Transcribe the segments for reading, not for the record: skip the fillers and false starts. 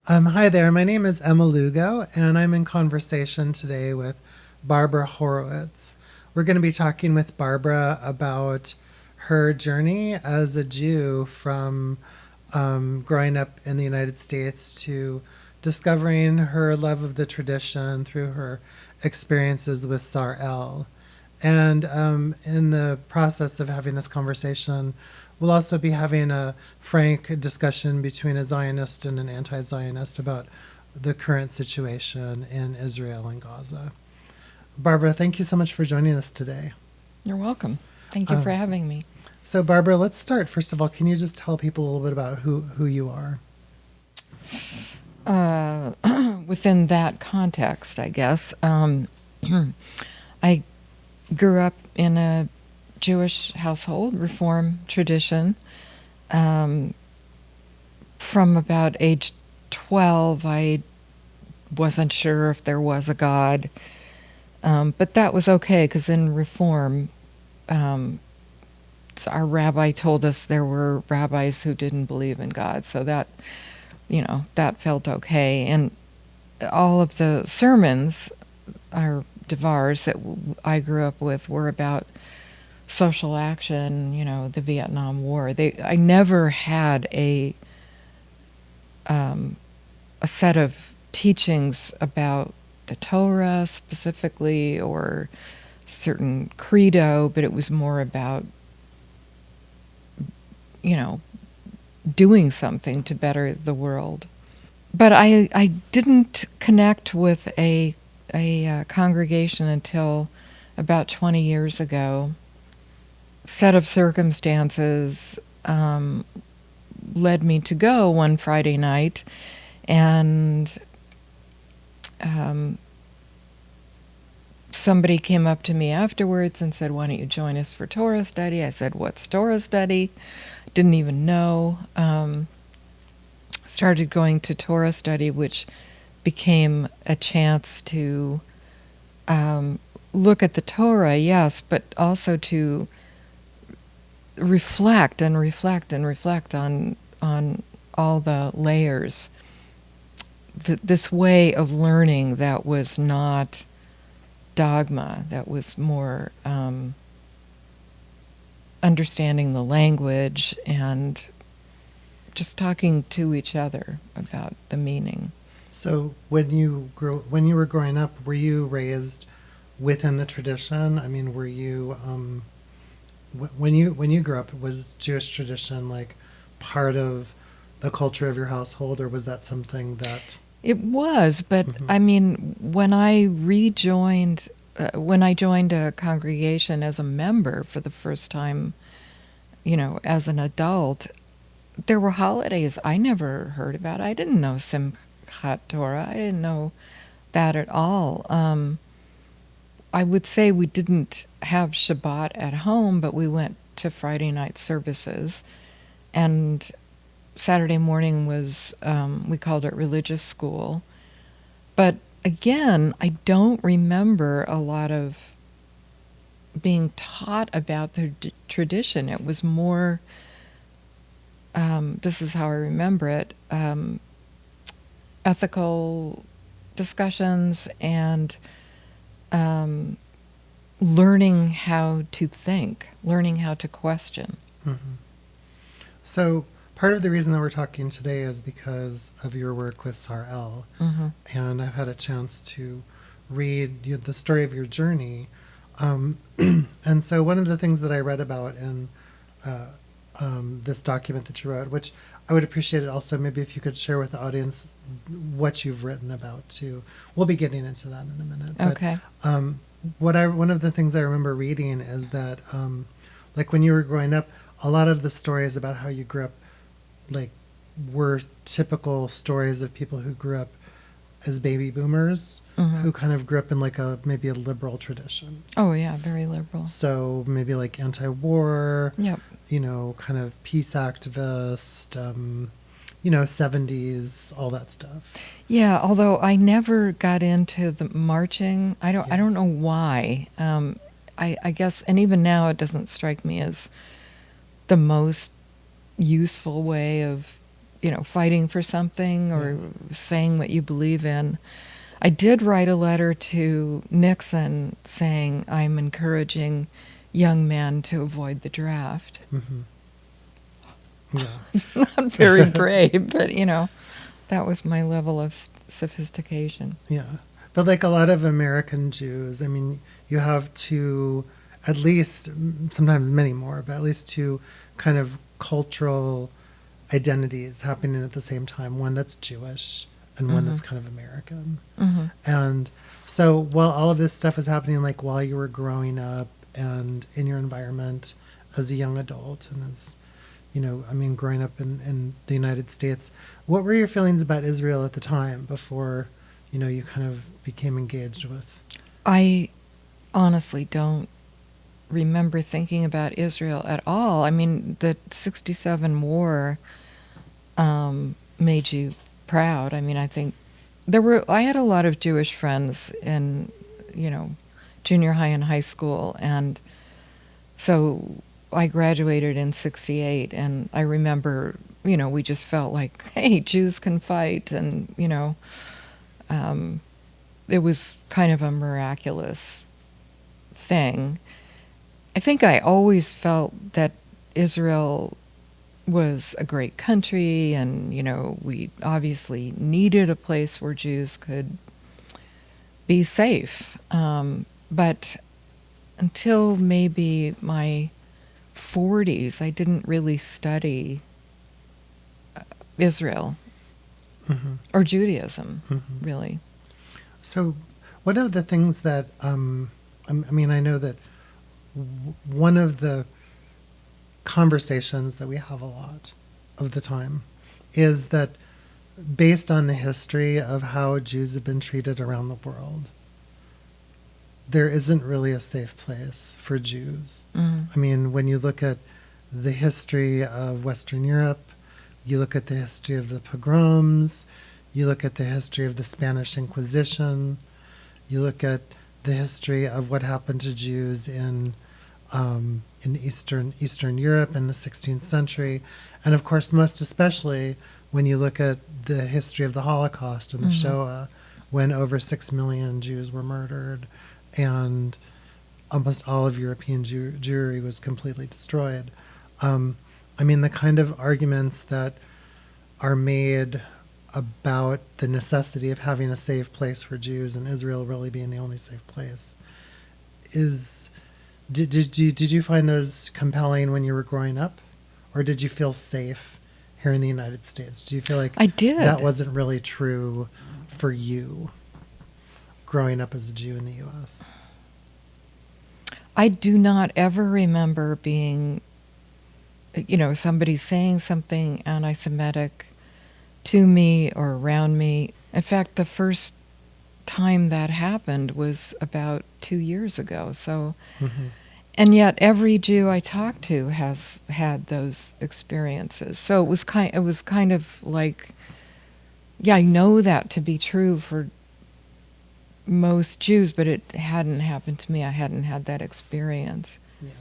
Hi there. My name is Emma Lugo, and I'm in conversation today with Barbara Horwitz. We're going to be talking with Barbara about her journey as a Jew from growing up in the United States to discovering her love of the tradition through her experiences with Sar-El. And in the process of having this conversation, we'll also be having a frank discussion between a Zionist and an anti Zionist about the current situation in Israel and Gaza. Barbara, thank you so much for joining us today. You're welcome. Thank you for having me. So, Barbara, let's start. First of all, can you just tell people a little bit about who you are? Within that context, I guess, I grew up in a Jewish household, Reform tradition. From about age 12, I wasn't sure if there was a God, but that was okay because in Reform, so our rabbi told us there were rabbis who didn't believe in God, so that that felt okay. And all of the sermons, our devars that I grew up with, were about social action, the Vietnam War. I never had a set of teachings about the Torah specifically or certain credo, but it was more about, doing something to better the world. But I didn't connect with a congregation until about 20 years ago. Set of circumstances led me to go one Friday night, and somebody came up to me afterwards and said, "Why don't you join us for Torah study?" I said, "What's Torah study?" Didn't even know. Started going to Torah study, which became a chance to look at the Torah, yes, but also to reflect and reflect and reflect on all the layers. This way of learning that was not dogma, that was more understanding the language and just talking to each other about the meaning. So, when you were growing up, were you raised within the tradition? I mean, were you when you grew up, was Jewish tradition like part of the culture of your household, or was that something that? It was, but Mhm. I mean, when I joined a congregation as a member for the first time, as an adult, there were holidays I never heard about. I didn't know Simchat Torah. I didn't know that at all. I would say we didn't have Shabbat at home, but we went to Friday night services. And Saturday morning was, we called it religious school. But again, I don't remember a lot of being taught about the tradition. It was more, this is how I remember it, ethical discussions and learning how to think, learning how to question. Mhm. So, part of the reason that we're talking today is because of your work with Sar-El, Mm-hmm. and I've had a chance to read the story of your journey. And so, one of the things that I read about in uh, this document that you wrote, which I would appreciate it also, maybe if you could share with the audience what you've written about too. We'll be getting into that in a minute. But Okay. one of the things I remember reading is that, like when you were growing up, a lot of the stories about how you grew up, like, were typical stories of people who grew up as baby boomers, Mm-hmm. who kind of grew up in like a maybe a liberal tradition. Oh, yeah, very liberal. So maybe like anti-war, Yep. kind of peace activist, 70s, all that stuff. Yeah, although I never got into the marching. I Yeah. don't know why. I guess, and even now it doesn't strike me as the most useful way of fighting for something or saying what you believe in. I did write a letter to Nixon saying I'm encouraging young men to avoid the draft. Mm-hmm. Yeah. It's not very brave, but that was my level of sophistication. Yeah. But like a lot of American Jews, I mean, you have two, at least, sometimes many more, but at least two kind of cultural identities happening at the same time. One that's Jewish and one that's kind of American. Mm-hmm. And so while all of this stuff was happening, like while you were growing up and in your environment as a young adult and as, growing up in the United States, what were your feelings about Israel at the time before, you kind of became engaged with? I honestly don't remember thinking about Israel at all. I mean, the 67 war made you proud. I mean, I think I had a lot of Jewish friends in, junior high and high school. And so I graduated in 68. And I remember, we just felt like, hey, Jews can fight. And, it was kind of a miraculous thing. I think I always felt that Israel was a great country, and we obviously needed a place where Jews could be safe. But until maybe my 40s, I didn't really study Israel or Judaism, really. So one of the things that I know that one of the conversations that we have a lot of the time is that based on the history of how Jews have been treated around the world, there isn't really a safe place for Jews. I mean, when you look at the history of Western Europe, you look at the history of the pogroms, you look at the history of the Spanish Inquisition, you look at the history of what happened to Jews in Eastern Europe in the 16th century, and of course, most especially when you look at the history of the Holocaust and the Shoah, when over 6 million Jews were murdered, and almost all of European Jewry was completely destroyed. I mean, the kind of arguments that are made about the necessity of having a safe place for Jews and Israel really being the only safe place is... Did you find those compelling when you were growing up, or did you feel safe here in the United States? Do you feel like I did. That wasn't really true for you growing up as a Jew in the U.S.? I do not ever remember being, somebody saying something anti-Semitic to me or around me. In fact, the first time that happened was about 2 years ago. So, and yet every Jew I talked to has had those experiences. So it was kind of like, yeah, I know that to be true for most Jews, but it hadn't happened to me. I hadn't had that experience. Yeah.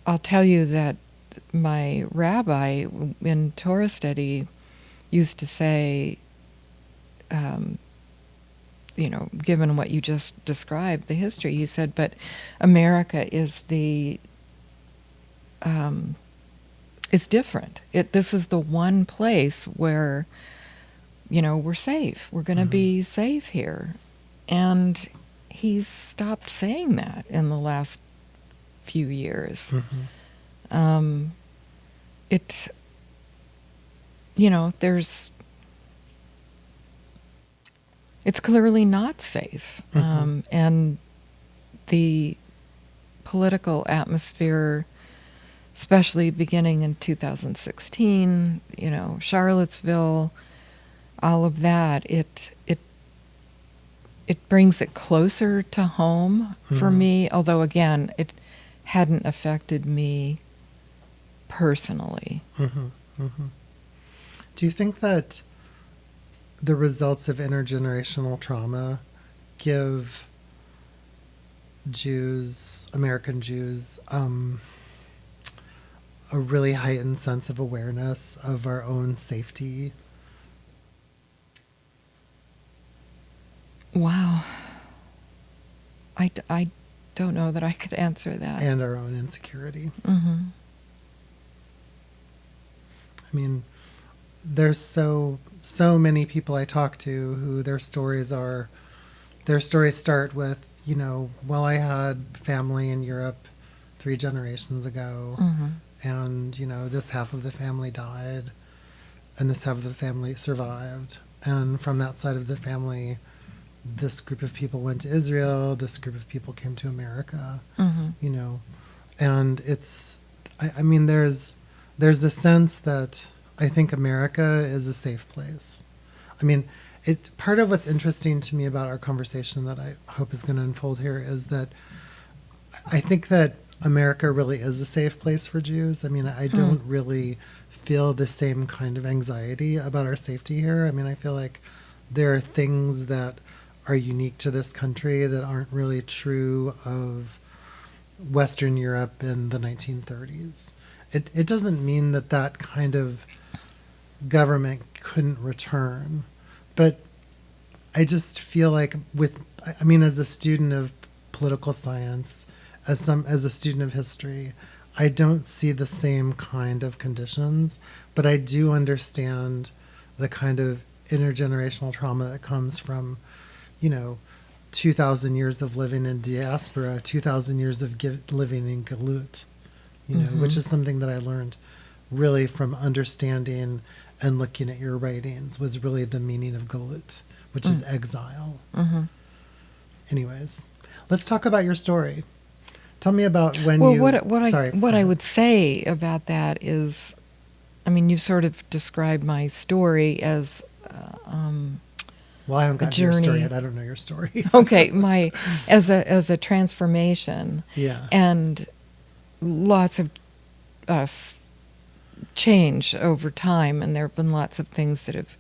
I'll tell you that my rabbi in Torah study used to say, given what you just described, the history, he said, but America is different. This is the one place where, we're safe. We're going to be safe here. And he's stopped saying that in the last few years. It's clearly not safe. And the political atmosphere, especially beginning in 2016, Charlottesville, all of that, it brings it closer to home for me, although again, it hadn't affected me personally. Do you think that the results of intergenerational trauma give Jews, American Jews, a really heightened sense of awareness of our own safety. Wow. I don't know that I could answer that. And our own insecurity. Mm-hmm. I mean, there's so many people I talk to who their stories start with, well, I had family in Europe 3 generations ago, Mm-hmm. and, this half of the family died, and this half of the family survived. And from that side of the family, this group of people went to Israel, this group of people came to America, Mm-hmm. And I mean, there's a sense that I think America is a safe place. I mean, part of what's interesting to me about our conversation that I hope is going to unfold here is that I think that America really is a safe place for Jews. I mean, I don't really feel the same kind of anxiety about our safety here. I mean, I feel like there are things that are unique to this country that aren't really true of Western Europe in the 1930s. It doesn't mean that kind of government couldn't return, but I just feel like as a student of political science, as a student of history, I don't see the same kind of conditions, but I do understand the kind of intergenerational trauma that comes from, 2,000 years of living in diaspora, 2,000 years of living in galut, which is something that I learned really from understanding and looking at your writings, was really the meaning of galut, which is exile. Mm-hmm. Anyways, let's talk about your story. Tell me about when Well, you... what I would say about that is, I mean, you sort of described my story as Well, I haven't gotten to your journey. story yet. I don't know your story. Okay, as a transformation, Yeah. and lots of us change over time, and there have been lots of things that have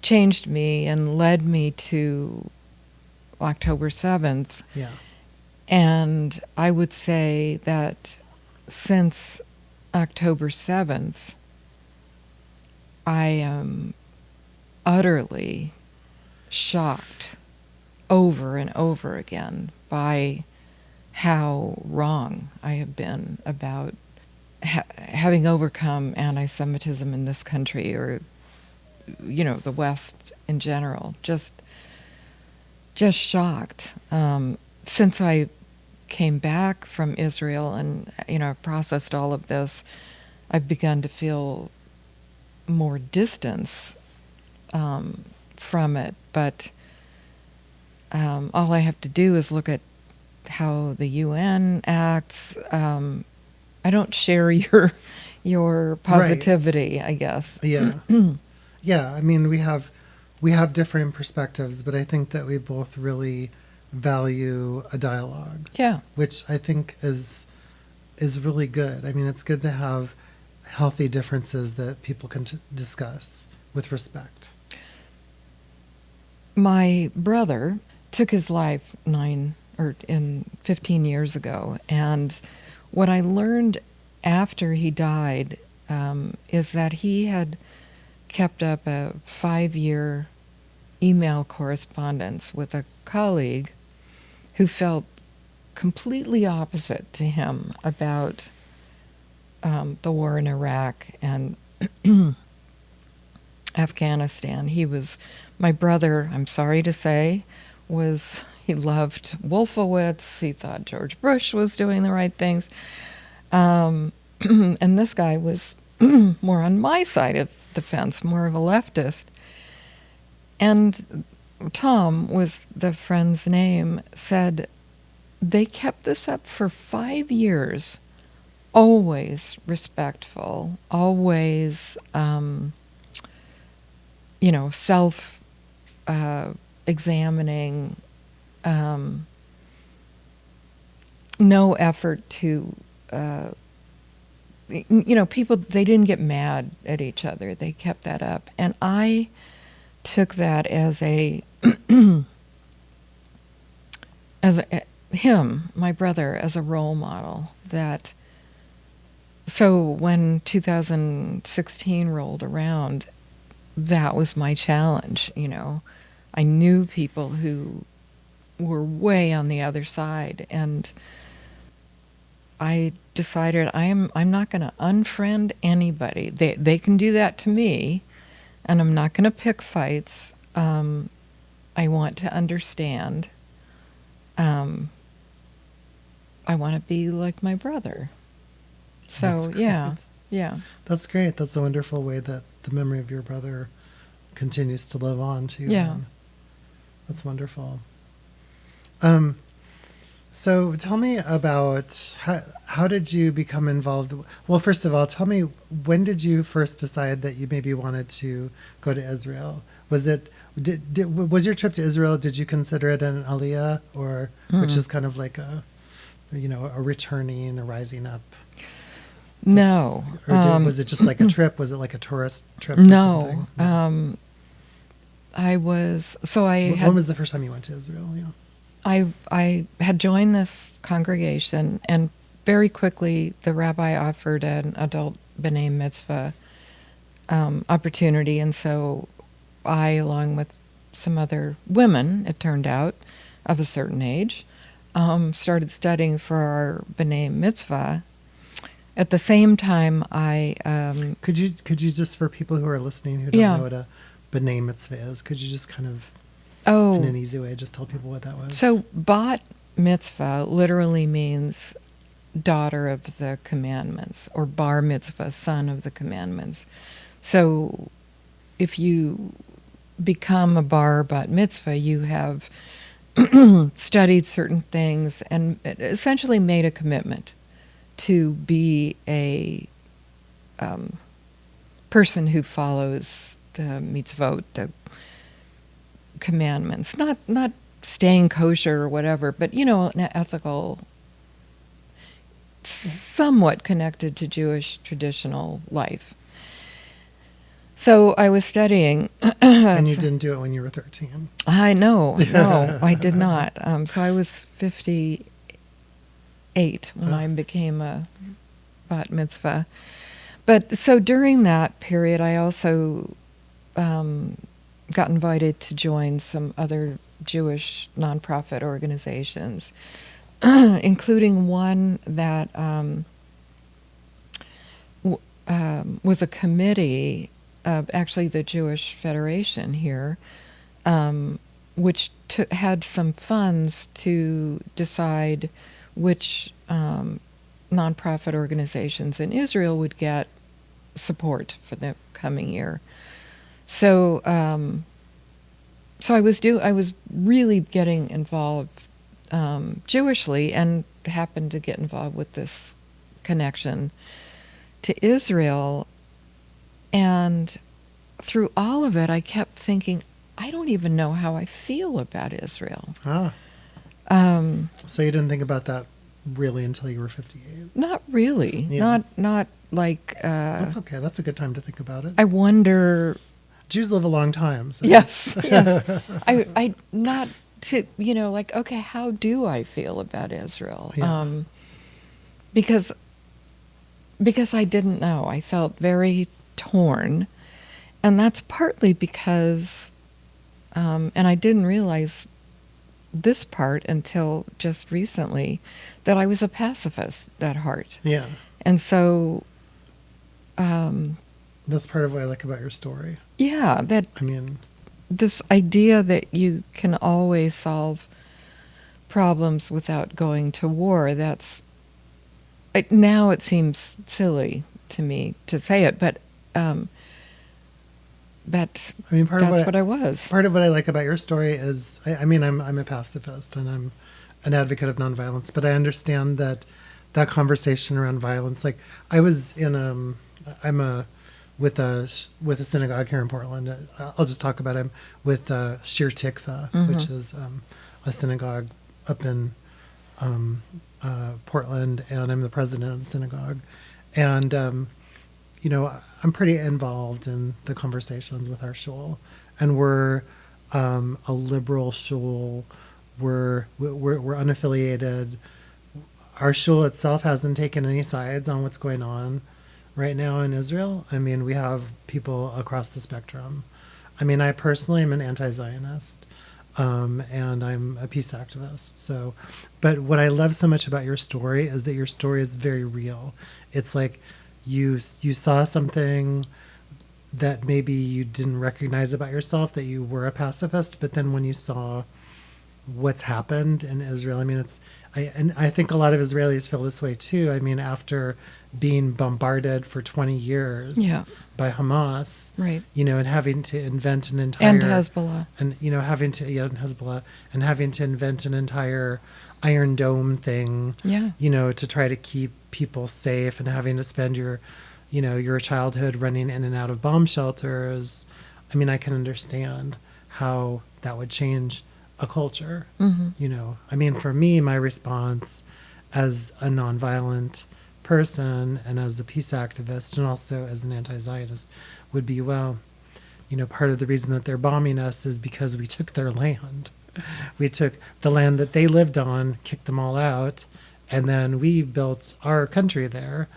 changed me and led me to October 7th. Yeah. And I would say that since October 7th, I am utterly shocked over and over again by how wrong I have been about having overcome anti-Semitism in this country, or, the West in general. Just shocked. Since I came back from Israel and, processed all of this, I've begun to feel more distance from it. But all I have to do is look at how the UN acts. I don't share your positivity, right. I guess. Yeah. Yeah, I mean, we have different perspectives, but I think that we both really value a dialogue. Yeah. Which I think is really good. I mean, it's good to have healthy differences that people can discuss with respect. My brother took his life 15 years ago, and what I learned after he died is that he had kept up a 5-year email correspondence with a colleague who felt completely opposite to him about the war in Iraq and Afghanistan. My brother, I'm sorry to say, he loved Wolfowitz. He thought George Bush was doing the right things. And this guy was more on my side of the fence, more of a leftist. And Tom was the friend's name, said they kept this up for 5 years, always respectful, always, self-examining, no effort to, people, they didn't get mad at each other. They kept that up. And I took that as my brother, as a role model, that So when 2016 rolled around, that was my challenge. I knew people who were way on the other side, and I decided I'm not going to unfriend anybody. They can do that to me, and I'm not going to pick fights. I want to understand. I want to be like my brother. That's So great. yeah. That's great. That's a wonderful way that the memory of your brother continues to live on too. Yeah. Then. That's wonderful. So tell me about how did you become involved? Well, first of all, tell me, when did you first decide that you maybe wanted to go to Israel? Was was your trip to Israel, did you consider it an aliyah, or which is kind of like a returning, a rising up? No. Was it just like a trip? Was it like a tourist trip? No. Or something? When was the first time you went to Israel? Yeah. I had joined this congregation, and very quickly the rabbi offered an adult b'nai mitzvah opportunity, and so I, along with some other women, it turned out, of a certain age, started studying for our b'nai mitzvah. At the same time, I could you just, for people who are listening who don't know what a b'nai mitzvah is, could you just kind of in an easy way just tell people what that was? So bat mitzvah literally means daughter of the commandments, or bar mitzvah, son of the commandments. So if you become a bar bat mitzvah, you have studied certain things and essentially made a commitment to be a person who follows the mitzvot, the commandments, not staying kosher or whatever, but an ethical, somewhat connected to Jewish traditional life. So I was studying. And you didn't do it when you were 13. No, I did not. So I was 58 when I became a bat mitzvah. But so during that period, I also got invited to join some other Jewish nonprofit organizations, including one that was a committee of actually the Jewish Federation here, which had some funds to decide which nonprofit organizations in Israel would get support for the coming year. So, so I was really getting involved Jewishly, and happened to get involved with this connection to Israel. And through all of it, I kept thinking, I don't even know how I feel about Israel. So you didn't think about that really until you were 58? Not really. Yeah. Not like... That's okay. That's a good time to think about it. I wonder... Jews live a long time. So. Yes. I not to, like, okay, how do I feel about Israel? Yeah. Because I didn't know. I felt very torn. And that's partly because, and I didn't realize this part until just recently, that I was a pacifist at heart. Yeah. And so... that's part of what I like about your story. Yeah, this idea that you can always solve problems without going to war, now it seems silly to me to say it, but that's what I was. Part of what I like about your story is, I'm a pacifist and I'm an advocate of nonviolence, but I understand that conversation around violence, like I was in with a synagogue here in Portland. I'll just talk about it. I'm with Shir Tikva, which is a synagogue up in Portland, and I'm the president of the synagogue. And I'm pretty involved in the conversations with our shul, and we're a liberal shul. We're unaffiliated. our shul itself hasn't taken any sides on what's going on right now in Israel. I mean, we have people across the spectrum. I mean, I personally am an anti-Zionist, and I'm a peace activist. So, but what I love so much about your story is that your story is very real. It's like you saw something that maybe you didn't recognize about yourself, that you were a pacifist, but then when you saw what's happened in Israel, I mean, and I think a lot of Israelis feel this way too. I mean, after being bombarded for 20 years Yeah. by Hamas, Right. and having to invent an entire And Hezbollah. and having to and Hezbollah and having to invent an entire Iron Dome thing, Yeah. to try to keep people safe, and having to spend your childhood running in and out of bomb shelters. I mean, I can understand how that would change a culture. I mean, for me, my response as a nonviolent person and as a peace activist and also as an anti-Zionist would be, well, part of the reason that they're bombing us is because we took their land. We took the land that they lived on, kicked them all out, and then we built our country there,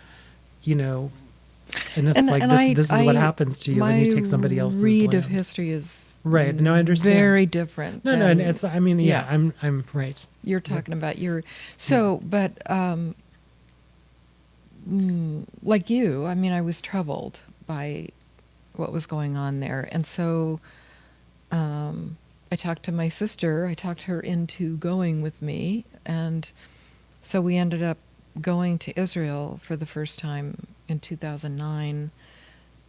and it's this is what happens to you when you take somebody else's read land. of history is Right. No, I understand. very different. No, than and it's. I mean, yeah, I'm right. you're talking about your. So, but like you, I mean, I was troubled by what was going on there, and so I talked to my sister. I talked her into going with me, and so we ended up going to Israel for the first time in 2009,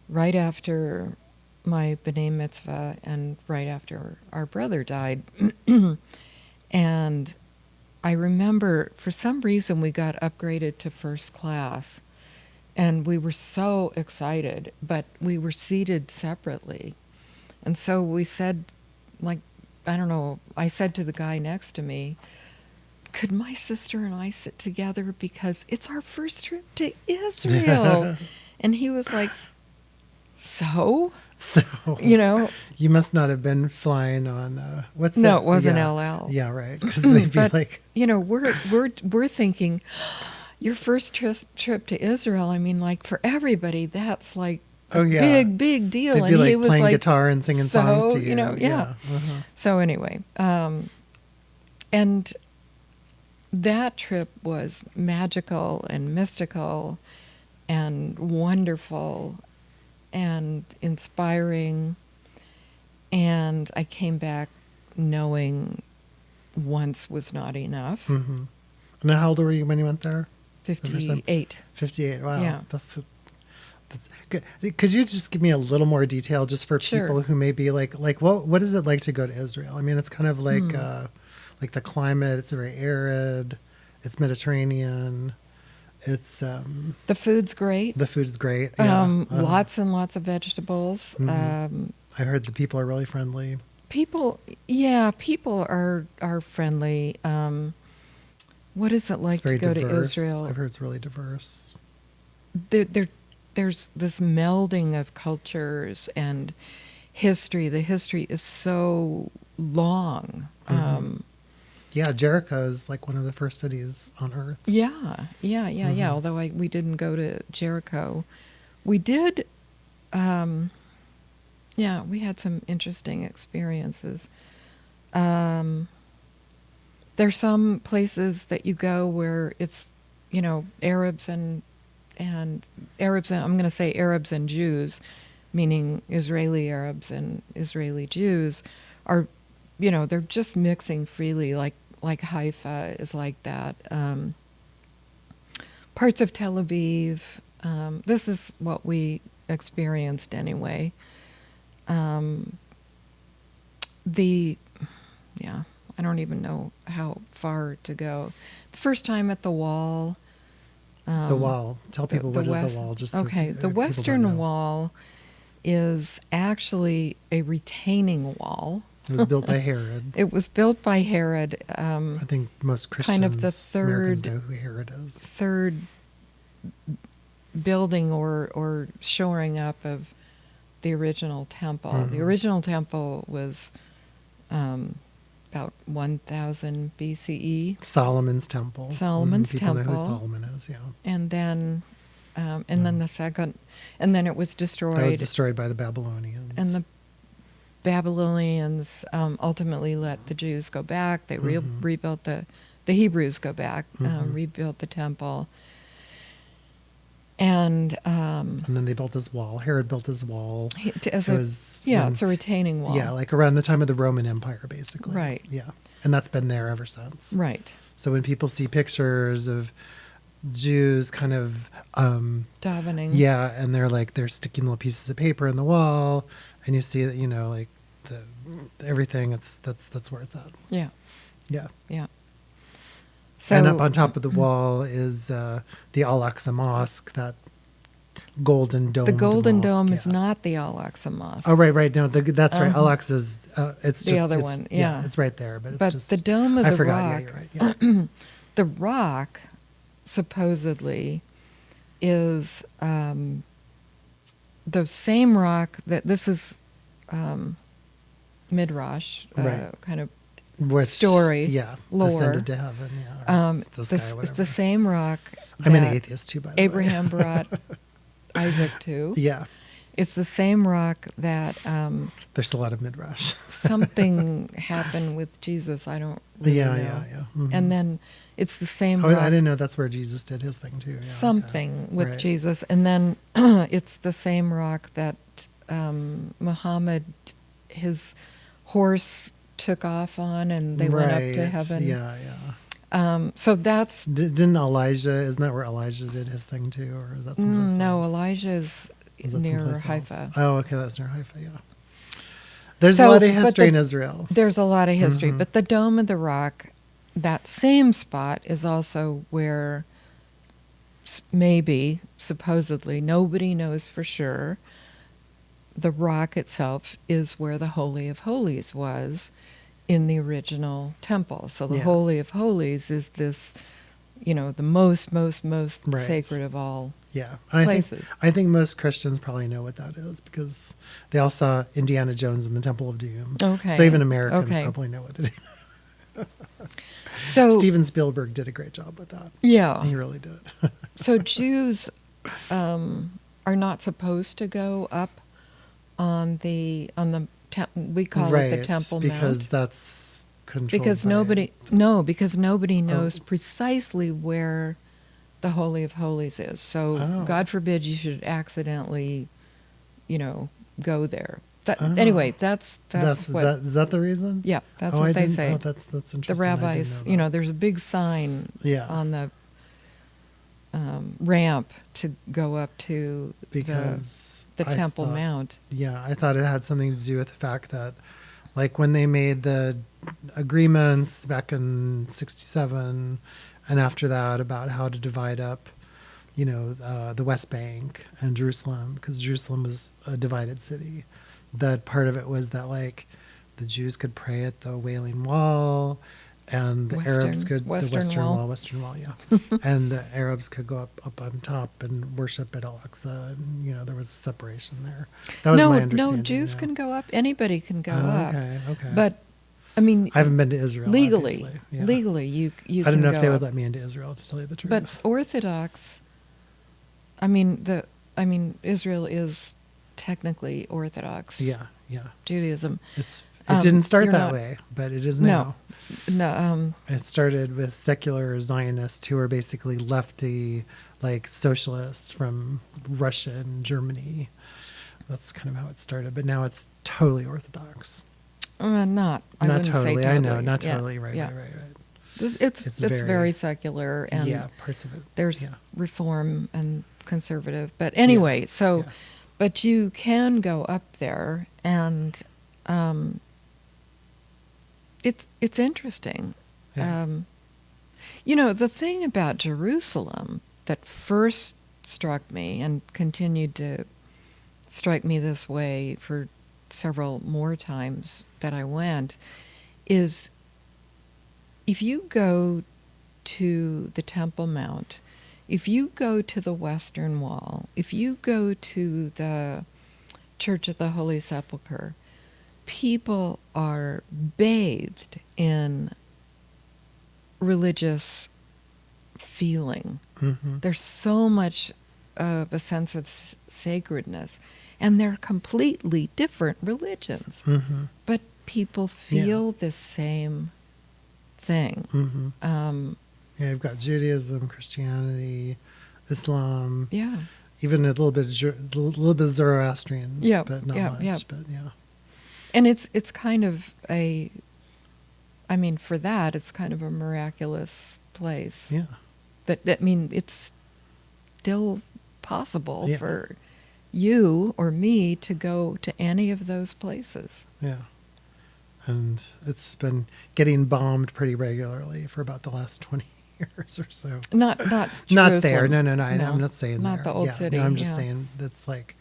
right after my B'nai Mitzvah and right after our brother died. And I remember, for some reason, we got upgraded to first class, and we were so excited, but we were seated separately. And so we said, like, I don't know, I said to the guy next to me, could my sister and I sit together because it's our first trip to Israel? And he was like, so? So you must not have been flying on what's No, that? it wasn't Yeah. LL. Yeah, right. Because they'd be But, like, we're thinking, your first trip to Israel, I mean, like, for everybody, that's like a oh yeah, big deal. they'd And be like he was playing like, guitar and singing songs to you. yeah. Uh-huh. So anyway, and that trip was magical and mystical and wonderful and inspiring. And I came back knowing once was not enough. Mm-hmm. And how old were you when you went there? 58. 58. Wow. Yeah. That's good. Could you just give me a little more detail just for Sure. people who may be like what is it like to go to Israel? I mean, it's kind of like the climate. It's very arid. It's Mediterranean. It's The food's great. the food is great. Yeah. Lots and lots of vegetables. Mhm. I heard the people are really friendly. People are friendly. What is it like It's very to go diverse. to Israel? I've heard it's really diverse. There's this melding of cultures and history. The history is so long. Mhm. Yeah, Jericho is like one of the first cities on earth. Yeah. Mhm. Although we didn't go to Jericho, we did. We had some interesting experiences. There's some places that you go where it's, Arabs and Arabs, and I'm going to say Arabs and Jews, meaning Israeli Arabs and Israeli Jews, are, they're just mixing freely, like Haifa is like that. Parts of Tel Aviv, this is what we experienced anyway. I don't even know how far to go. The first time at the Wall. The Wall. Tell people what is the Wall. Just so okay, the people don't Western know. Wall is actually a retaining wall. It was built by Herod. It was built by Herod. I think most Christians, kind of the Americans know who Herod is. third building or shoring up of the original temple. Mhm. The original temple was about 1000 BCE. Solomon's temple. Solomon's People know who temple. Solomon is, yeah. And then the second, and then it was destroyed. That was destroyed by the Babylonians. And the Babylonians ultimately let the Jews go back. They rebuilt the Hebrews go back, rebuilt the temple. And then they built this wall. Herod built this wall. It's a retaining wall. Yeah, like around the time of the Roman Empire, basically. Right. Yeah. And that's been there ever since. Right. So when people see pictures of Jews kind of davening. Yeah, and they're sticking little pieces of paper in the wall, and you see that, like everything, that's where it's at. Yeah. Yeah. Yeah. So, and up on top of the wall is the Al-Aqsa Mosque, that golden dome. The Golden mosque, Dome is not the Al-Aqsa Mosque. Oh, right. No, that's right. Al-Aqsa's, it's the just other it's, one. Yeah. It's right there, but it's but just the Dome of I the forgot. Rock. Yeah, you're right. Yeah. The rock supposedly is the same rock that this is midrash, Right. kind of Which, story, yeah, lore. ascended to heaven. Yeah, or It's the sky, it's the same rock I'm an that atheist too, by the way. Abraham brought Isaac to. Yeah, It's the same rock that there's a lot of midrash. something happened with Jesus. I don't really know. Yeah. Mhm. And then it's the same Oh, rock. I didn't know that's where Jesus did his thing too. Yeah, something okay. with Right. Jesus. And then it's the same rock that Muhammad, his horse took off on, and they went up to heaven. Yeah. So that's... Didn't Elijah, isn't that where Elijah did his thing too? Or is that someplace no, else? Elijah's Is that near someplace Haifa. else? Oh, okay, that's near Haifa, yeah. There's So, a lot of but history in Israel. There's a lot of history, Mhm. but the Dome of the Rock, that same spot is also where maybe, supposedly, nobody knows for sure, the rock itself is where the Holy of Holies was in the original temple. So the Yeah. Holy of Holies is this, the most Right. sacred of all. Yeah, and places. I think most Christians probably know what that is because they all saw Indiana Jones and the Temple of Doom. Okay. So even Americans Okay. probably know what it is. So Steven Spielberg did a great job with that. yeah, He really did. so Jews are not supposed to go up on the we call it the Temple because Mount. that's controlled Because by because nobody knows precisely where the Holy of Holies is. So Oh. God forbid you should accidentally, go there. Oh. Anyway, that's what. Is that the reason? Yeah, that's Oh, I what they didn't- say. Oh, that's interesting. The I didn't rabbis, know that. there's a big sign Yeah. on the ramp to go up to Because the I Temple thought- Mount. Yeah, I thought it had something to do with the fact that, like, when they made the agreements back in '67, and after that about how to divide up, the West Bank and Jerusalem, because Jerusalem was a divided city. That part of it was that, like, the Jews could pray at the Wailing Wall, and the Arabs could Western Wall. Western Wall, yeah, and the Arabs could go up on top and worship at Al-Aqsa, and there was a separation there. That was my understanding. No, Jews yeah. can go up. Anybody can go up. Okay. But I mean, I haven't been to Israel legally, obviously. Yeah. legally, you I can don't know go if they would up. let me into Israel, to tell you the truth. But Orthodox, Israel is technically Orthodox. yeah, Judaism. it didn't start you're that not- way, but it is now. No. It started with secular Zionists who were basically lefty, like socialists from Russia and Germany. That's kind of how it started, but now it's totally Orthodox. Not. I Not wouldn't say totally. I know, totally. not Yeah, totally. Right. yeah. Right. It's very secular, and yeah, parts of it. there's yeah. reform and conservative. But anyway, Yeah. but you can go up there, and it's interesting. Yeah. The thing about Jerusalem that first struck me and continued to strike me this way for several more times that I went is if you go to the Temple Mount, if you go to the Western Wall, if you go to the Church of the Holy Sepulchre, people are bathed in religious feeling. Mm-hmm. There's so much of a sense of sacredness, and they're completely different religions, Mm-hmm. but people feel the same thing. Mm-hmm. Um, Yeah, you've got Judaism, Christianity, Islam, yeah, even a little bit of Zoroastrian, yeah, but not yeah, much. yeah. But yeah, And it's kind of a, I mean, for that, it's kind of a miraculous place. yeah, I mean, it's still possible Yeah. for you or me to go to any of those places. yeah. And it's been getting bombed pretty regularly for about the last 20 years or so. Not Not there. Jerusalem. No. I'm not saying not there. the old Yeah, city. No, I'm just yeah. saying that's like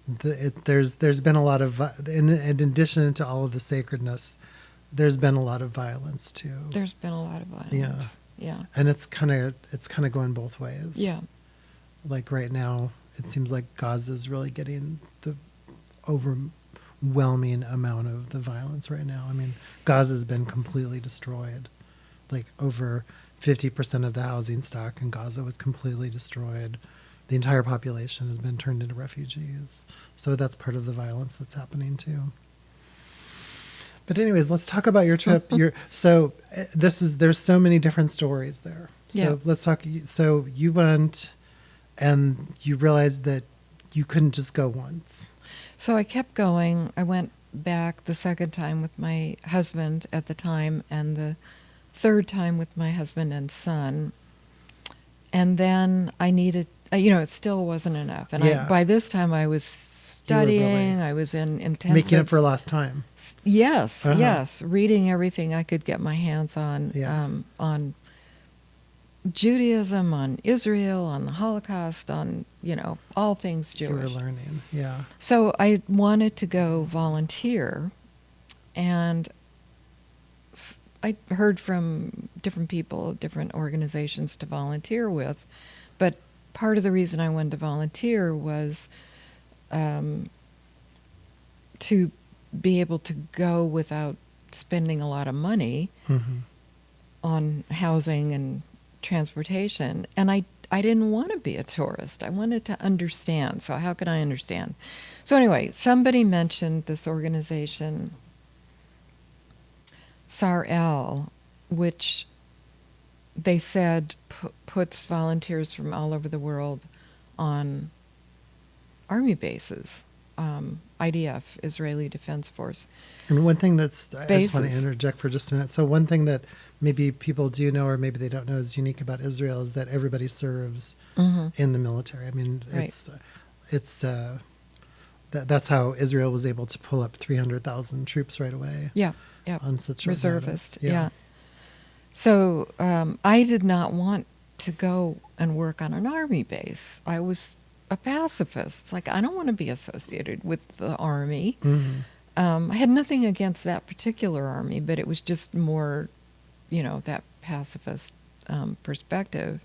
there's been a lot of in addition to all of the sacredness, there's been a lot of violence too. There's been a lot of violence. Yeah. Yeah. And it's kind of going both ways. Yeah. Like right now, it seems like Gaza's really getting the overwhelming amount of the violence right now. I mean, Gaza's been completely destroyed. Like over 50% of the housing stock in Gaza was completely destroyed. The entire population has been turned into refugees. So that's part of the violence that's happening too. But anyways, let's talk about your trip. There's so many different stories there. So Yeah. let's talk. So you went and you realized that you couldn't just go once. So I kept going. I went back the second time with my husband at the time, and the third time with my husband and son. And then I needed, it still wasn't enough. And Yeah. by this time I was studying. I was in intensive. Making up for lost time. Yes, Uh-huh. yes. Reading everything I could get my hands on, Yeah. on Judaism, on Israel, on the Holocaust, on, all things You were Jewish. learning. Yeah. So I wanted to go volunteer, and I heard from different people, different organizations to volunteer with, but part of the reason I wanted to volunteer was to be able to go without spending a lot of money Mm-hmm. on housing and transportation. And I didn't want to be a tourist. I wanted to understand. So how could I understand? So anyway, somebody mentioned this organization, SAR-L, which they said puts volunteers from all over the world on army bases, IDF, Israeli Defense Force. And one thing I just want to Bases. interject for just a minute. So one thing that maybe people do know or maybe they don't know is unique about Israel is that everybody serves in the military. I mean, Right. that's how Israel was able to pull up 300,000 troops right away. Yeah, yeah. On such short Reservist, notice. yeah. So I did not want to go and work on an army base. I was a pacifist. Like, I don't want to be associated with the army. Mhm. I had nothing against that particular army, but it was just more, that pacifist perspective.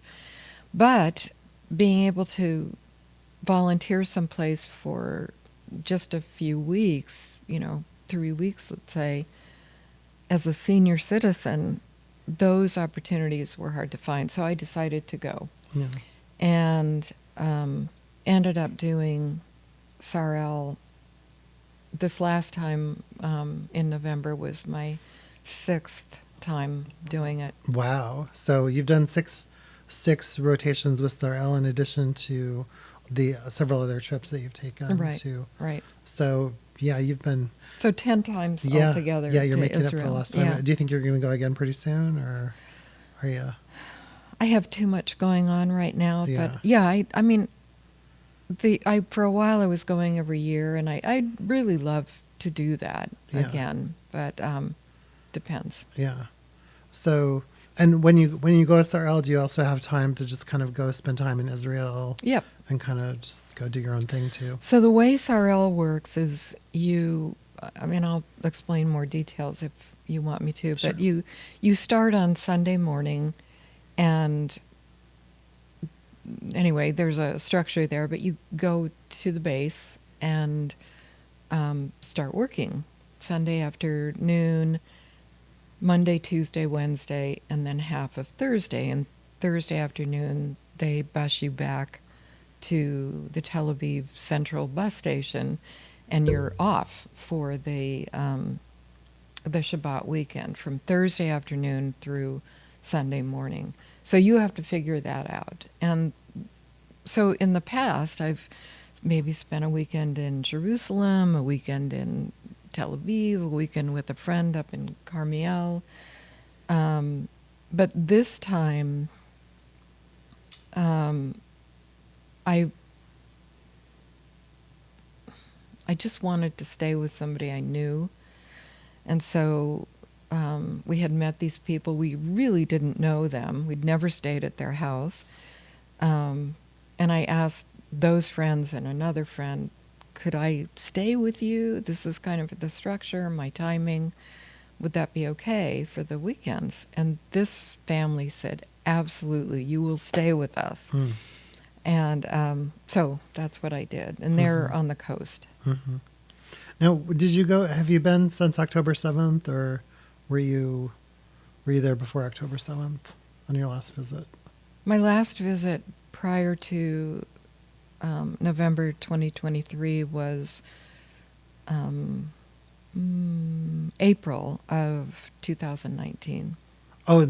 But being able to volunteer someplace for just a few weeks, 3 weeks, let's say, as a senior citizen, those opportunities were hard to find. So I decided to go. Yeah. And ended up doing SAR-L. This last time in November was my 6th time doing it. Wow. So you've done six rotations with SAR-L in addition to the several other trips that you've taken. Right, To. right. So yeah, you've been. So 10 times Yeah. altogether. Yeah, you're to making Israel. up for last time. Yeah. Do you think you're going to go again pretty soon, or are you? I have too much going on right now, Yeah. but yeah, I mean, for a while I was going every year, and I'd really love to do that Yeah. again, but depends. Yeah. So, and when you go to SAR-L, do you also have time to just kind of go spend time in Israel Yep. and kind of just go do your own thing too? So the way SAR-L works is I'll explain more details if you want me to, Sure. but you start on Sunday morning, and anyway, there's a structure there, but you go to the base and start working. Sunday afternoon, Monday, Tuesday, Wednesday, and then half of Thursday. And Thursday afternoon, they bus you back to the Tel Aviv Central bus station, and you're off for the Shabbat weekend from Thursday afternoon through Sunday morning. So you have to figure that out. And so in the past, I've maybe spent a weekend in Jerusalem, a weekend in Tel Aviv, a weekend with a friend up in Carmiel. But this time, I just wanted to stay with somebody I knew. And so we had met these people. We really didn't know them. We'd never stayed at their house. And I asked those friends and another friend, could I stay with you? This is kind of the structure, my timing. Would that be okay for the weekends? And this family said, absolutely, you will stay with us. Hmm. And so that's what I did. And they're on the coast. Mm-hmm. Now, did you go? Have you been since October 7th, or were you there before October 7th on your last visit? My last visit prior to November 2023 was April of 2019. Oh,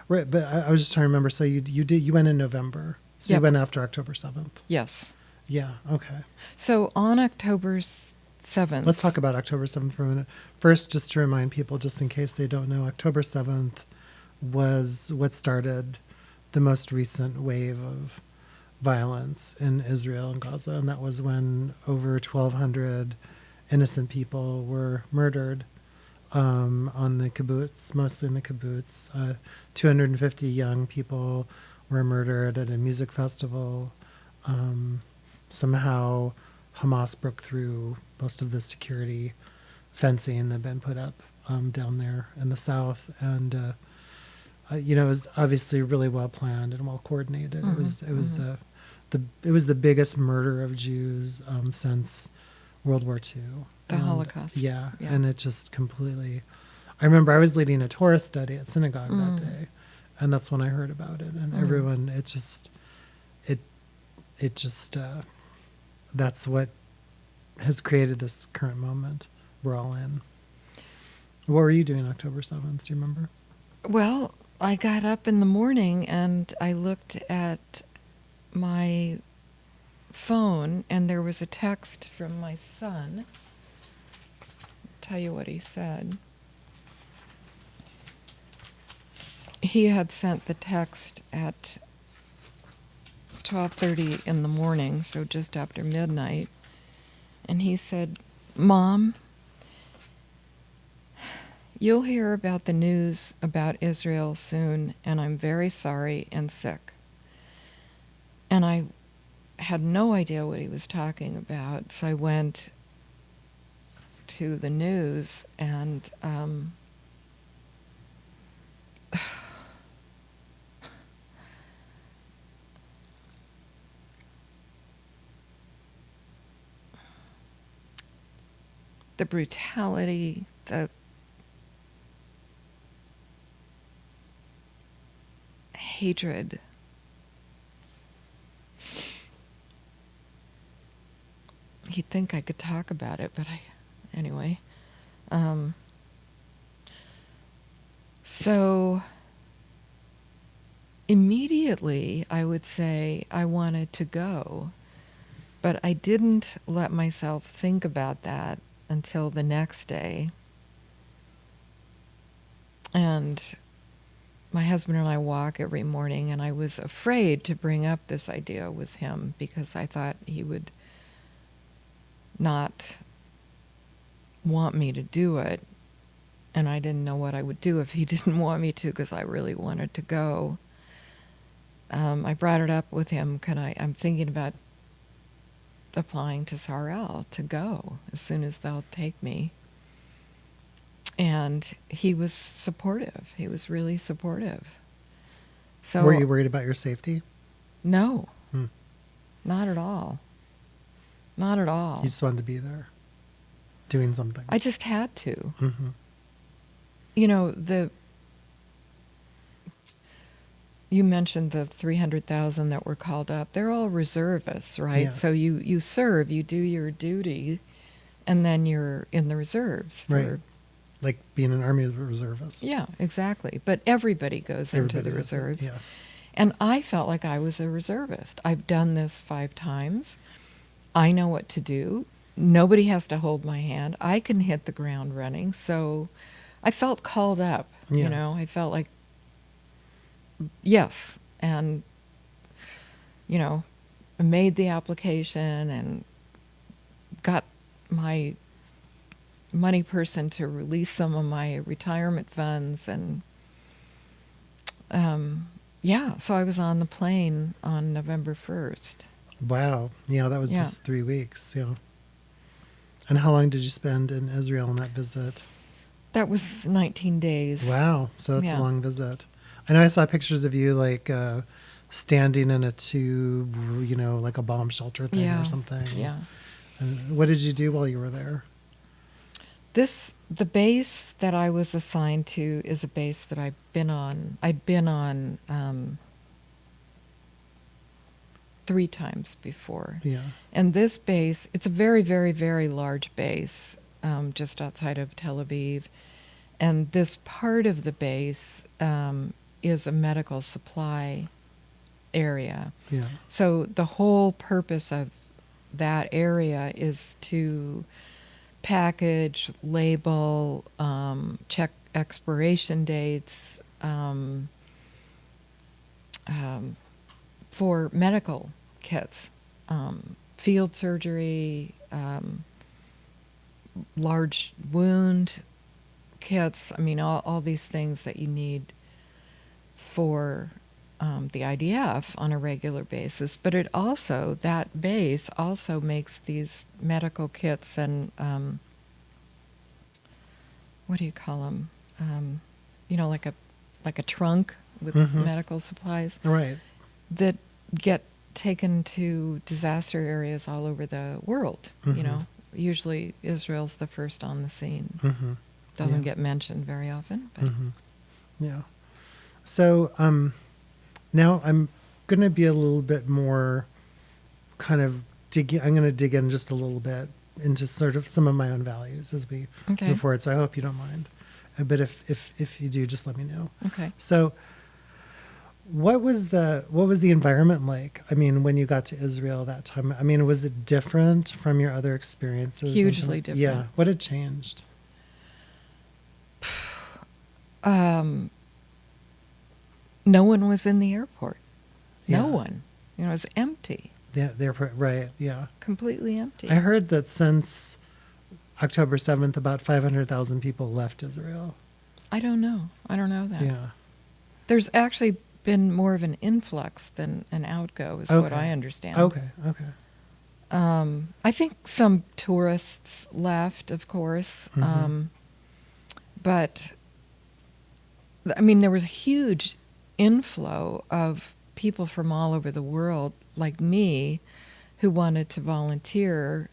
right. But I was just trying to remember. So you went in November. So Yep. you went after October 7th. Yes. Yeah. Okay. So on October 7th. Let's talk about October 7th for a minute. First, just to remind people, just in case they don't know, October 7th was what started the most recent wave of violence in Israel and Gaza. And that was when over 1,200 innocent people were murdered on the kibbutz, mostly in the kibbutz. 250 young people were murdered at a music festival. Somehow Hamas broke through most of the security fencing that had been put up down there in the south, and it was obviously really well planned and well coordinated. Mm-hmm. It was the biggest murder of Jews since World War II. The Holocaust. Yeah, and it just completely. I remember I was leading a Torah study at synagogue that day, and that's when I heard about it. And everyone, it just that's what has created this current moment we're all in. What were you doing October 7th? Do you remember? Well, I got up in the morning and I looked at my phone and there was a text from my son. I'll tell you what he said. He had sent the text at 12:30 in the morning, so just after midnight. And he said, "Mom, you'll hear about the news about Israel soon, and I'm very sorry and sick." And I had no idea what he was talking about, so I went to the news and the brutality, the hatred, you'd think I could talk about it, but anyway. So immediately I would say I wanted to go, but I didn't let myself think about that until the next day. And my husband and I walk every morning, and I was afraid to bring up this idea with him because I thought he would not want me to do it. And I didn't know what I would do if he didn't want me to, because I really wanted to go. I brought it up with him. I'm thinking about applying to Sarel to go as soon as they'll take me. And he was supportive. He was really supportive. So were you worried about your safety? No, not at all. Not at all. You just wanted to be there. doing something. I just had to. Mm-hmm. You know, you mentioned the 300,000 that were called up. They're all reservists, right? Yeah. So you serve, you do your duty, and then you're in the reserves. Right. Like being an Army reservist. Yeah, exactly. But everybody goes into the does it, reserves. yeah. And I felt like I was a reservist. I've done this 5 times. I know what to do. Nobody has to hold my hand. I can hit the ground running. So I felt called up, Yeah. you know. I felt like, yes. And, you know, I made the application and got my money person to release some of my retirement funds. And, yeah, so I was on the plane on November 1st. Wow. Yeah, that was Yeah. just 3 weeks. Yeah. And how long did you spend in Israel on that visit? That was 19 days. Wow. So that's Yeah. a long visit. I know I saw pictures of you like standing in a tube, you know, like a bomb shelter thing Yeah. or something. Yeah. And what did you do while you were there? The base that I was assigned to is a base that I've been on. I'd been on 3 times before. Yeah. And this base, it's a very, very, very large base just outside of Tel Aviv. And this part of the base is a medical supply area. Yeah. So the whole purpose of that area is to package, label, check expiration dates for medical kits, field surgery, large wound kits. I mean, all these things that you need for the IDF on a regular basis. But it also, that base also makes these medical kits and what do you call them? You know, like a trunk with medical supplies Right. that get taken to disaster areas all over the world. You know, usually Israel's the first on the scene. Mm-hmm. Doesn't Yeah. get mentioned very often, but Yeah. So now I'm going to be a little bit more kind of I'm going to dig in just a little bit into sort of some of my own values as we Okay. move forward. So I hope you don't mind. But if you do, just let me know. okay. So what was the environment like? I mean, when you got to Israel that time, I mean, was it different from your other experiences? Hugely different. Yeah. What had changed? No one was in the airport. No Yeah. one. You know, it was empty, Yeah, they're right. Yeah. completely empty. I heard that since October 7th, about 500,000 people left Israel. I don't know. I don't know that. Yeah. There's actually been more of an influx than an outgo, is what Okay. I understand. Okay. I think some tourists left, of course. But, I mean, there was a huge inflow of people from all over the world, like me, who wanted to volunteer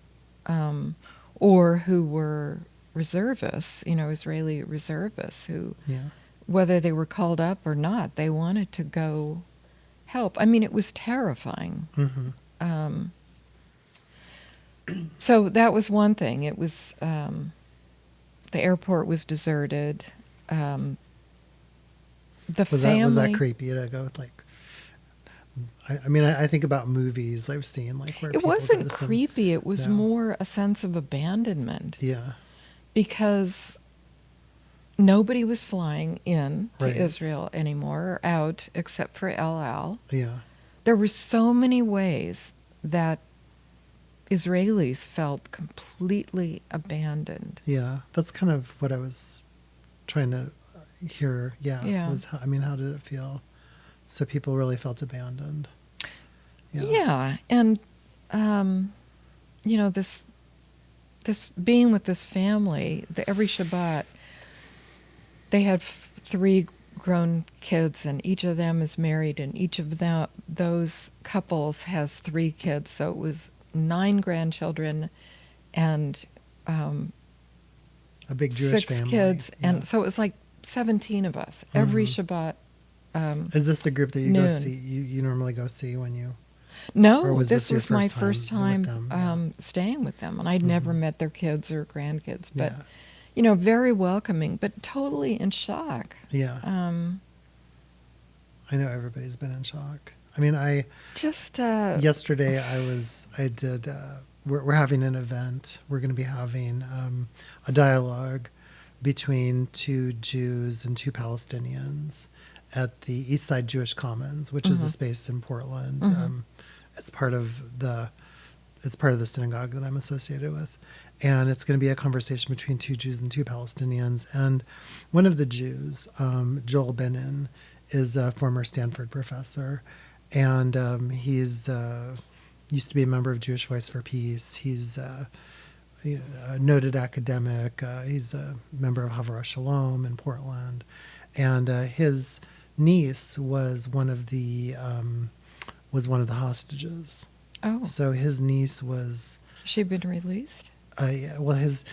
or who were reservists, you know, Israeli reservists who, Yeah. whether they were called up or not, they wanted to go help. I mean, it was terrifying. Mm-hmm. So that was one thing. It was, the airport was deserted. The family. Was that creepy to go with, like, I mean, I think about movies I've seen, like, where It people wasn't go to some- creepy. It was No. more a sense of abandonment Yeah. because nobody was flying in to Right. Israel anymore or out except for El Al. Yeah. There were so many ways that Israelis felt completely abandoned. Yeah. That's kind of what I was trying to hear. Yeah. Yeah. I mean, how did it feel? So people really felt abandoned. Yeah, and you know, this being with this family, every Shabbat, they had 3 grown kids, and each of them is married, and each of those couples has 3 kids. So it was 9 grandchildren, and A big Jewish six family. kids, Yeah. and so it was like 17 of us every Mhm. Shabbat. Is this the group that you go Noon. see? You normally go see when you, or No, was this this your was my first first with time them? Yeah. staying with them, and I'd never Mhm. met their kids or grandkids, but Yeah. very welcoming, but totally in shock. Yeah. Um, I know everybody's been in shock. I mean, just yesterday we're having an event. We're going to be having a dialogue between two Jews and two Palestinians at the East Side Jewish Commons, which is a space in Portland. It's part of the synagogue that I'm associated with. And it's going to be a conversation between two Jews and two Palestinians. And one of the Jews, Joel Benin, is a former Stanford professor. And he's used to be a member of Jewish Voice for Peace. He's a noted academic. He's a member of Havara Shalom in Portland. And his niece was one of the hostages. oh, So his niece was she been released? yeah, well, his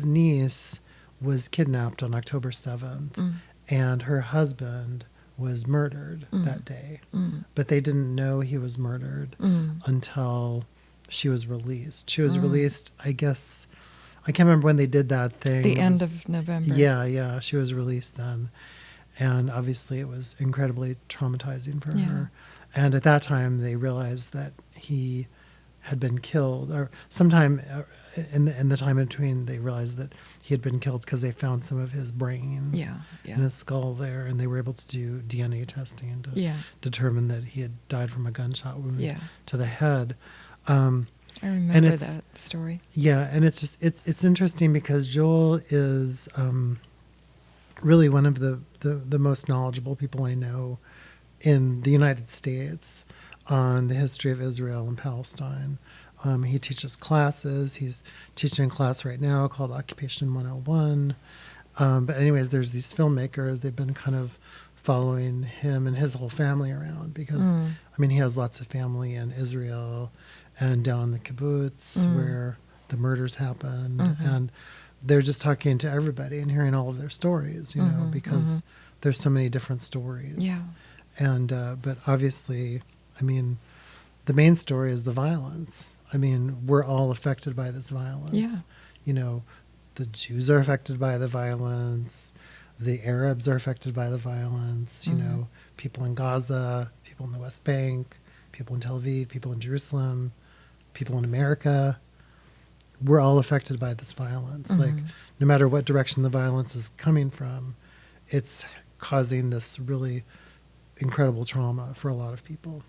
niece was kidnapped on October 7th, and her husband was murdered that day. But they didn't know he was murdered until she was released. She was released, I guess, I can't remember when they did that thing. The end of November. Yeah, she was released then. And obviously it was incredibly traumatizing for her. And at that time they realized that he had been killed, or sometime in the time in between, they realized that he had been killed because they found some of his brains in his skull there, and they were able to do DNA testing to determine that he had died from a gunshot wound to the head. I remember that story. Yeah, and it's just it's interesting because Joel is really one of the most knowledgeable people I know in the United States on the history of Israel and Palestine. He teaches classes. He's teaching a class right now called Occupation 101. But anyways, there's these filmmakers. They've been kind of following him and his whole family around because, I mean, he has lots of family in Israel and down in the kibbutz where the murders happened. And they're just talking to everybody and hearing all of their stories, because there's so many different stories. Yeah. And, but obviously, I mean, the main story is the violence. I mean, we're all affected by this violence. Yeah. The Jews are affected by the violence. The Arabs are affected by the violence. People in Gaza, people in the West Bank, people in Tel Aviv, people in Jerusalem, people in America. We're all affected by this violence. Like, no matter what direction the violence is coming from, it's causing this really incredible trauma for a lot of people.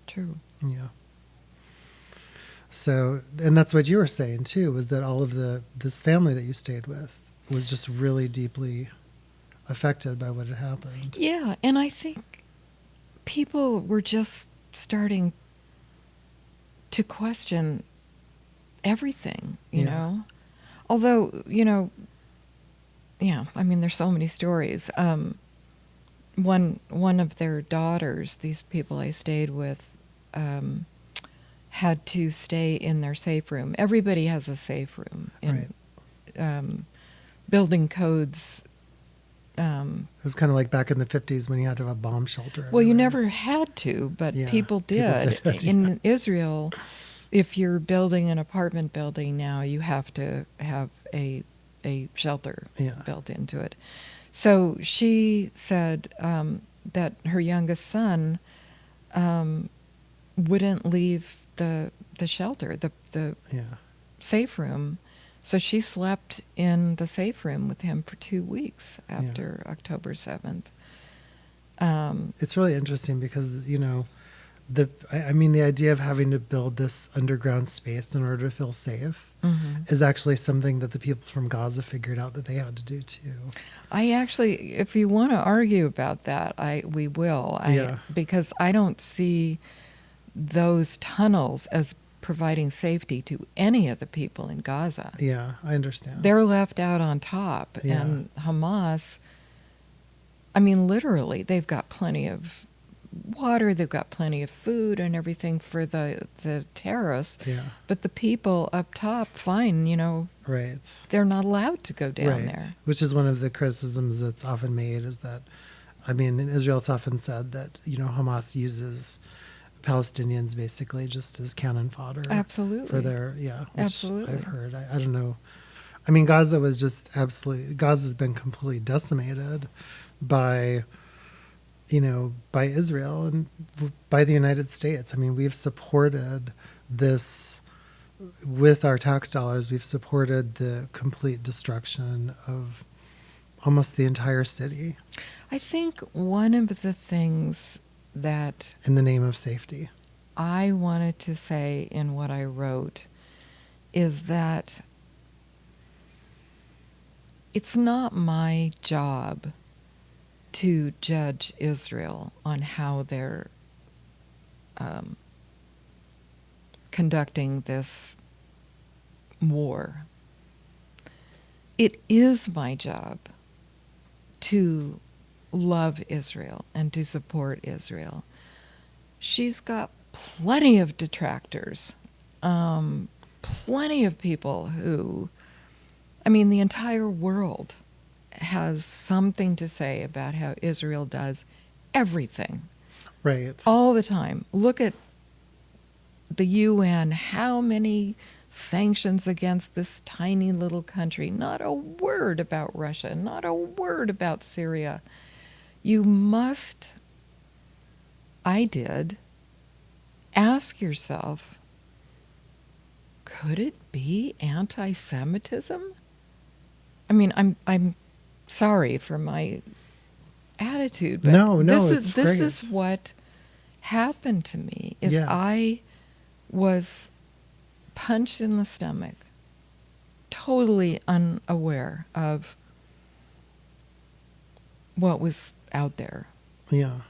True. Yeah. So, and that's what you were saying too, was that all of this family that you stayed with was just really deeply affected by what had happened. Yeah, and I think people were just starting to question everything, you know? Although, I mean, there's so many stories. One of their daughters, these people I stayed with, had to stay in their safe room. Everybody has a safe room. Building codes. It was kind of like back in the 50s when you had to have a bomb shelter. Well, you everywhere. never had to, but people did. People did, In Israel, if you're building an apartment building now, you have to have a shelter built into it. So she said that her youngest son wouldn't leave the shelter, the safe room. So she slept in the safe room with him for 2 weeks after October 7th. It's really interesting because, the idea of having to build this underground space in order to feel safe is actually something that the people from Gaza figured out that they had to do too. I actually, if you want to argue about that, we will. Because I don't see those tunnels as providing safety to any of the people in Gaza. Yeah, I understand. They're left out on top. And Hamas, I mean, literally, they've got plenty of water, they've got plenty of food and everything for the terrorists. Yeah. But the people up top, fine, Right. they're not allowed to go down Right. there. Which is one of the criticisms that's often made is that, I mean, in Israel, it's often said that, Hamas uses Palestinians basically just as cannon fodder. Absolutely. For their, which Absolutely. I've heard. I don't know. I mean, Gaza's been completely decimated by, by Israel and by the United States. I mean, we've supported this with our tax dollars. We've supported the complete destruction of almost the entire city. I think one of the things that in the name of safety. I wanted to say in what I wrote is that it's not my job to judge Israel on how they're conducting this war. It is my job to love Israel and to support Israel. She's got plenty of detractors, plenty of people who, the entire world has something to say about how Israel does everything. Right. All the time. Look at the UN, how many sanctions against this tiny little country. Not a word about Russia, not a word about Syria. You must, I did, ask yourself, could it be anti-Semitism? I'm sorry for my attitude, but no, this great. is what happened to me. Is Yeah. I was punched in the stomach, totally unaware of what was out there. Yeah.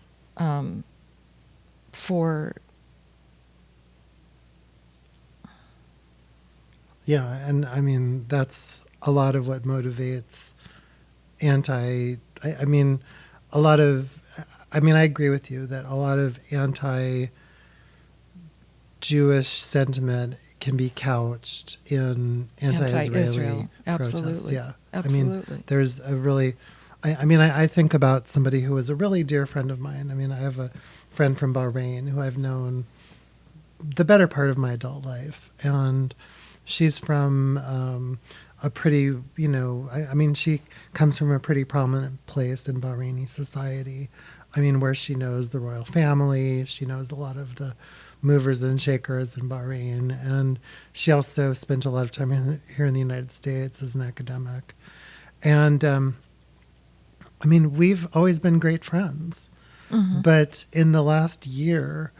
Yeah, and that's a lot of what motivates I agree with you that a lot of anti-Jewish sentiment can be couched in anti-Israeli Anti-Israel. protests. Absolutely. Yeah. Absolutely. There's a really, I think about somebody who was a really dear friend of mine. I have a friend from Bahrain who I've known the better part of my adult life. And she's from a pretty, she comes from a pretty prominent place in Bahraini society. Where she knows the royal family. She knows a lot of the movers and shakers in Bahrain. And she also spent a lot of time here in the United States as an academic. And, we've always been great friends. Mm-hmm. But in the last year,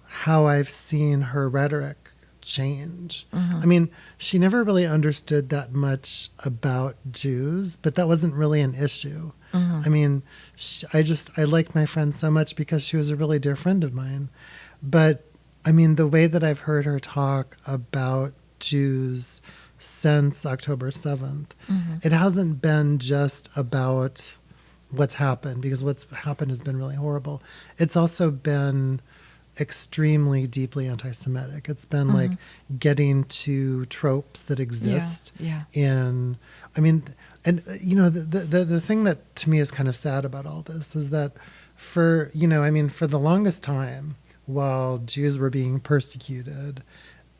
how I've seen her rhetoric change. Mm-hmm. She never really understood that much about Jews, but that wasn't really an issue. Mm-hmm. I liked my friend so much because she was a really dear friend of mine. But, the way that I've heard her talk about Jews since October 7th, mm-hmm. it hasn't been just about what's happened, because what's happened has been really horrible. It's also been extremely deeply anti-Semitic. It's been mm-hmm. like getting to tropes that exist in, the thing that to me is kind of sad about all this is that for the longest time, while Jews were being persecuted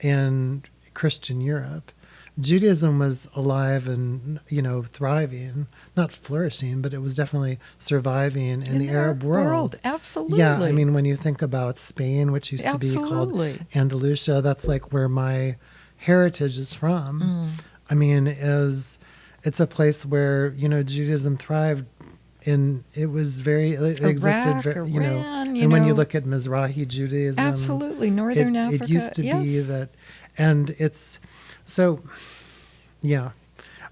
in Christian Europe, Judaism was alive and, thriving, not flourishing, but it was definitely surviving in the Arab world. Absolutely. Yeah, when you think about Spain, which used to be called Andalusia, that's like where my heritage is from. It's a place where, Judaism thrived. It existed, Iran, and when you look at Mizrahi Judaism, absolutely, Northern Africa, it used to be that, and it's so, yeah.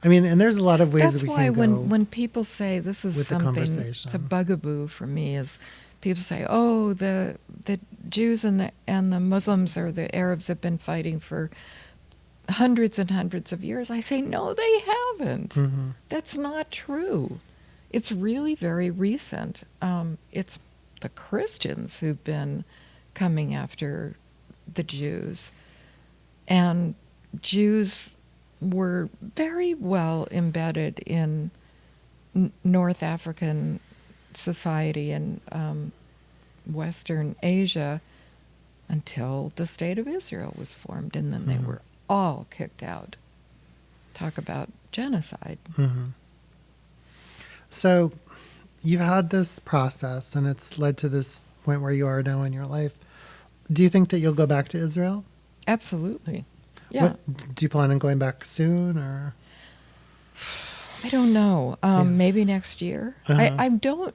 And there's a lot of ways that we can go. That's why when people say this is something, it's a bugaboo for me, is people say, oh, the Jews and the Muslims or the Arabs have been fighting for hundreds and hundreds of years. I say, no, they haven't. Mm-hmm. That's not true. It's really very recent. It's the Christians who've been coming after the Jews. And Jews were very well embedded in North African society and Western Asia until the State of Israel was formed, and then they were all kicked out. Talk about genocide. Mm-hmm. So you've had this process, and it's led to this point where you are now in your life. Do you think that you'll go back to Israel? Absolutely. Yeah. Do you plan on going back soon, or? I don't know. Maybe next year. Uh-huh. I don't.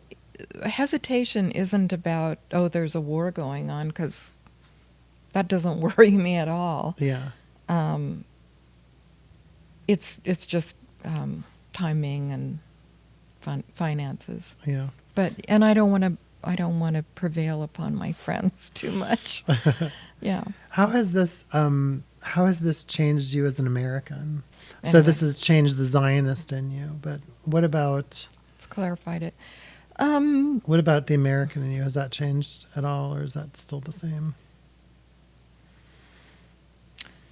Hesitation isn't about, oh, there's a war going on, because that doesn't worry me at all. Yeah. It's just timing and finances. Yeah. And I don't want to prevail upon my friends too much. Yeah. How has this changed you as an American? So this has changed the Zionist in you, but what about? It's clarified it. What about the American in you? Has that changed at all, or is that still the same?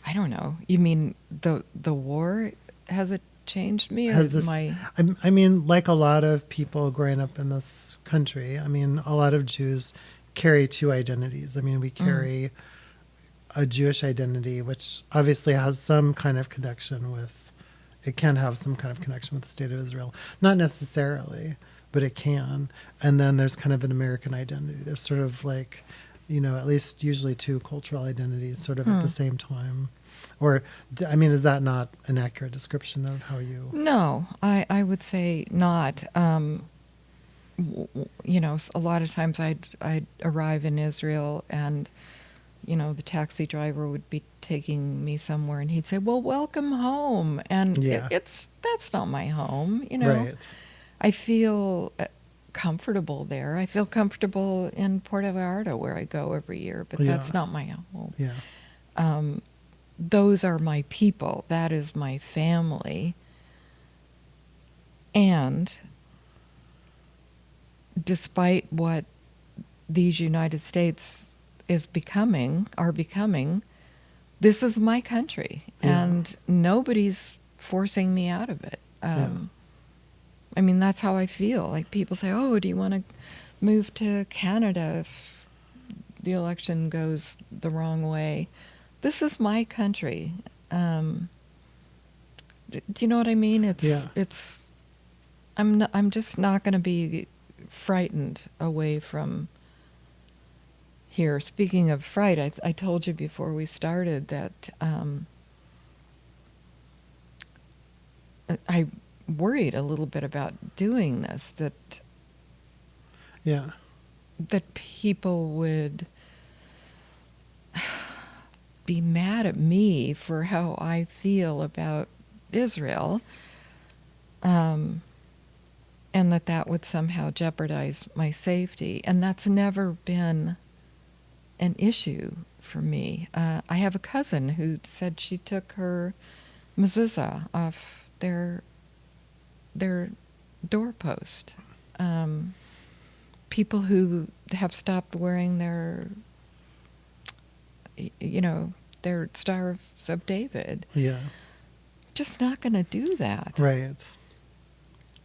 I don't know. You mean the war? Has it changed me? Has this? I mean, like a lot of people growing up in this country, I mean, a lot of Jews carry two identities. I mean, we carry a Jewish identity, which obviously has some kind of connection with. It can have some kind of connection with the State of Israel, not necessarily, but it can. And then there's kind of an American identity. There's sort of like, at least usually two cultural identities sort of at the same time. Or, I mean, is that not an accurate description of how you... No, I would say not. A lot of times I'd arrive in Israel and, the taxi driver would be taking me somewhere and he'd say, well, welcome home. And that's not my home, Right. I feel comfortable there. I feel comfortable in Puerto Vallarta where I go every year, but that's not my home. Yeah. Those are my people. That is my family. And despite what these United States are becoming, this is my country. Yeah. And nobody's forcing me out of it. I mean, that's how I feel. Like people say, oh, do you want to move to Canada if the election goes the wrong way? This is my country. Do you know what I mean? I'm just not going to be frightened away from here. Speaking of fright, I told you before we started that I worried a little bit about doing this, that people would be mad at me for how I feel about Israel, and that would somehow jeopardize my safety. And that's never been an issue for me. I have a cousin who said she took her mezuzah off their doorpost. People who have stopped wearing their Stars of David. Yeah. Just not going to do that. Right.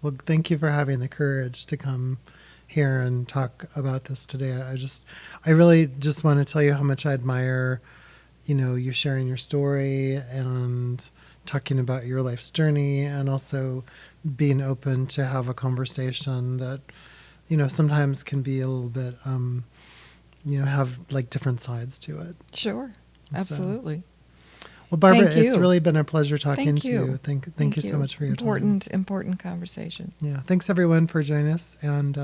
Well, thank you for having the courage to come here and talk about this today. I really just want to tell you how much I admire, you sharing your story and talking about your life's journey, and also being open to have a conversation that, sometimes can be a little bit, have like different sides to it. Sure. Absolutely. Well, Barbara, it's really been a pleasure talking to you. Thank you so much for your time. Important conversation. Yeah. Thanks everyone for joining us. And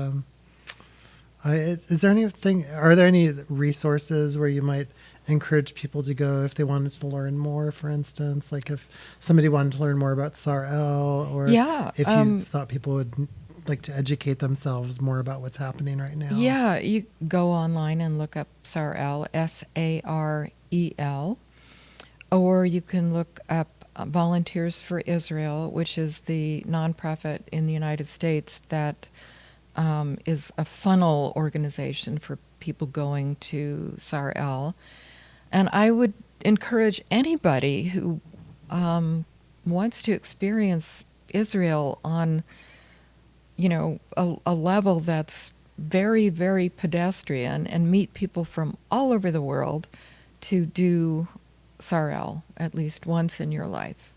are there any resources where you might encourage people to go if they wanted to learn more, for instance, like if somebody wanted to learn more about SARL, or if you thought people would like to educate themselves more about what's happening right now? Yeah, you go online and look up SARL, SAREL, or you can look up Volunteers for Israel, which is the nonprofit in the United States that is a funnel organization for people going to Sar-El. And I would encourage anybody who wants to experience Israel on, a level that's very, very pedestrian and meet people from all over the world to do Sar-El at least once in your life.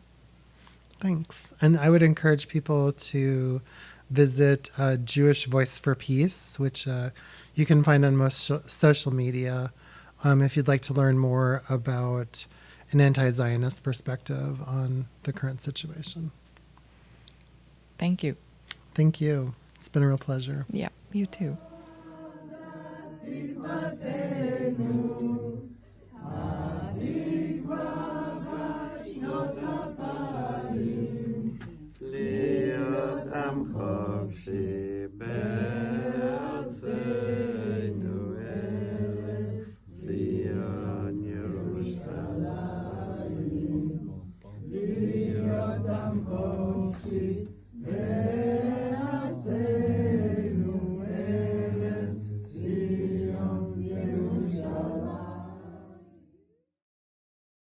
Thanks. And I would encourage people to visit Jewish Voice for Peace, which you can find on most social media if you'd like to learn more about an anti-Zionist perspective on the current situation. Thank you. Thank you. It's been a real pleasure. Yeah, you too. להיות עם חופשי